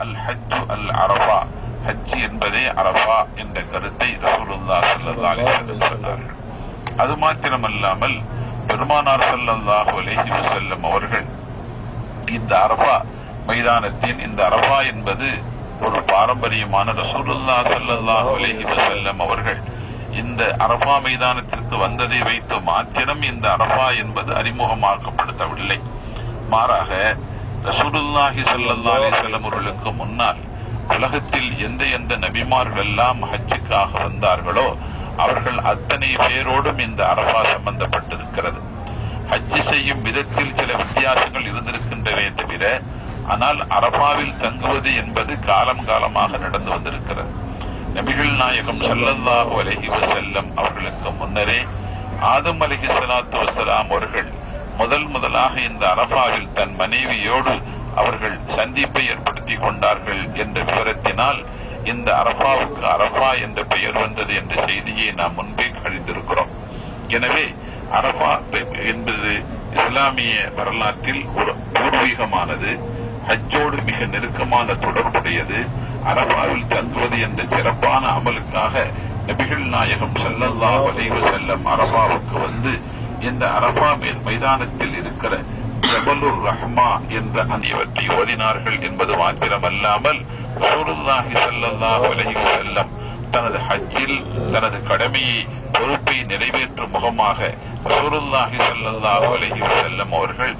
அல் ஹஜ்ஜு அல் அரஃபா, ஹஜ் என்பதே அரஃபா என்ற கருத்தை ரசூலுல்லாஹ் ஸல்லல்லாஹு அலைஹி வஸல்லம் சொன்னார்கள். அது மாத்திரமல்லாமல் பெருமானார் ஸல்லல்லாஹு அலைஹி வஸல்லம் அவர்கள் இந்த அரஃபா மைதானத்தின், இந்த அரஃபா என்பது ஒரு பாரம்பரியமான, ரசூலுல்லாஹ் ஸல்லல்லாஹு அலைஹி வஸல்லம் அவர்கள் இந்த அரஃபா மைதானத்திற்கு வந்ததை வைத்து மாத்திரம் இந்த அரஃபா என்பது அறிமுகமாக்கப்படவில்லை. மாறாக ரசூலுல்லாஹி ஸல்லல்லாஹு அலைஹி வஸல்லம் அவர்களுக்கு முன்னால் உலகத்தில் எந்த நபிமார்கள் எல்லாம் ஹஜ்ஜுக்காக வந்தார்களோ அவர்கள் அத்தனை பேரோடும் இந்த அரஃபா சம்பந்தப்பட்டிருக்கிறது. ஹஜ்ஜு செய்யும் விதத்தில் சில வித்தியாசங்கள் இருந்திருக்கின்றன தவிர, ஆனால் அரஃபாவில் தங்குவது என்பது காலம் காலமாக நடந்து வந்திருக்கிறது. நபிகள் நாயகம் ஸல்லல்லாஹு அலைஹி வஸல்லம் அவர்களுக்கு முன்னரே ஆதம் அலைஹிஸ்ஸலாத்து வஸ்ஸலாம் அவர்கள் முதலாக இந்த அரஃபாவில் தன் மனைவியோடு அவர்கள் சந்திப்பை ஏற்படுத்தி கொண்டார்கள் என்ற விவரத்தினால் இந்த அரஃபாவுக்கு அரஃபா என்ற பெயர் வந்தது என்ற செய்தியை நாம் முன்பே அறிந்திருக்கிறோம். எனவே அரஃபா என்பது இஸ்லாமிய வரலாற்றில் ஒரு பூர்வீகமானது, ஹஜ்ஜோடு மிக நெருக்கமான தொடர்புடையது. அரஃபாவில் தங்குவது என்ற சிறப்பான அமலுக்காக நபிகள் நாயகம் ஸல்லல்லாஹு அலைஹி வஸல்லம் அரஃபாவுக்கு வந்து இந்த அரஃபா மைதானத்தில் இருக்கிற ஜபலுர் ரஹ்மா என்ற அனைவற்றை ஓதினார்கள் என்பது மாத்திரமல்லாமல் ரசூலுல்லாஹி ஸல்லல்லாஹு அலைஹி வஸல்லம் தனது ஹஜ்ஜில் தனது கடமையை, பொறுப்பை நிறைவேற்றும் முகமாக ரசூலுல்லாஹி ஸல்லல்லாஹு அலைஹி வஸல்லம் அவர்கள்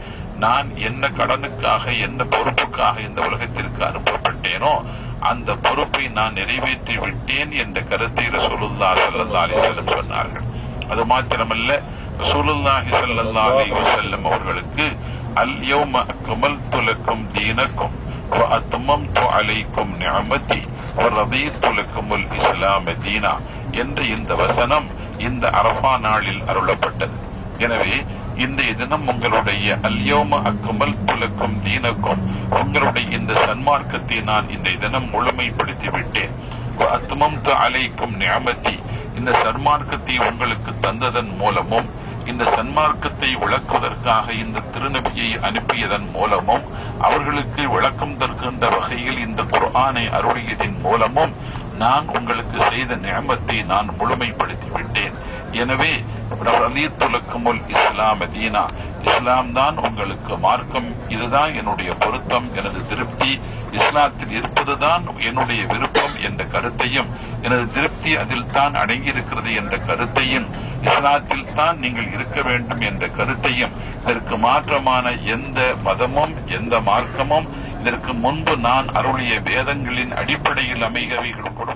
நான் என்ன கடனுக்காக, என்ன பொறுப்புக்காக இந்த உலகத்திற்கு அனுப்பப்பட்டேனோ அந்த பொறுப்பை நான் நிறைவேற்றி விட்டேன் என்ற கருத்தை ரசூலுல்லாஹி ஸல்லல்லாஹு அலைஹி வஸல்லம் சொன்னார்கள். அது மாத்திரமல்ல, ரசூலுல்லாஹி ஸல்லல்லாஹு அலைஹி வஸல்லம் அவர்களுக்கு அல் யௌம அக்மல்து லக்கும் தீனக்கும் வ அத்மம்து அலைக்கும் நிஅமதி வ ரதீது லக்குமுல் இஸ்லாம தீனா என்ற இந்த வசனம் இந்த அரஃபா நாளில் அருளப்பட்டது. எனவே இன்றைய தினம் உங்களுடைய அல் யௌம அக்மல்து லக்கும் தீனக்கும், உங்களுடைய இந்த சன்மார்க்கத்தை நான் இன்றைய தினம் முழுமைப்படுத்தி விட்டேன். வ அத்மம்து அலைக்கும் நிஅமதி, இந்த சன்மார்க்கத்தை உங்களுக்கு தந்ததன் மூலமும், இந்த சன்மார்க்கத்தை விளக்குவதற்காக இந்த திருநபியை அனுப்பியதன் மூலமும், அவர்களுக்கு விளக்கம் தருகின்ற வகையில் இந்த குர்ஆனை அருளியதின் மூலமும் நான் உங்களுக்கு செய்த நிஅமத்தை நான் முழுமைப்படுத்தி விட்டேன். எனவே ரதீது லக்குமுல் இஸ்லாம தீனா, இஸ்லாம் தான் உங்களுக்கு மார்க்கம், இதுதான் என்னுடைய பொருத்தம், எனது திருப்தி, இஸ்லாத்தில் இருப்பதுதான் என்னுடைய விருப்பம் என்ற கருத்தையும், எனது திருப்தி அதில் தான் அடங்கியிருக்கிறது என்ற கருத்தையும், இஸ்லாத்தில் தான் நீங்கள் இருக்க வேண்டும் என்ற கருத்தையும், இதற்கு மாற்றமான எந்த மதமும் எந்த மார்க்கமும் இதற்கு முன்பு நான் அருளிய வேதங்களின் அடிப்படையில் அமைகவைகள் கூட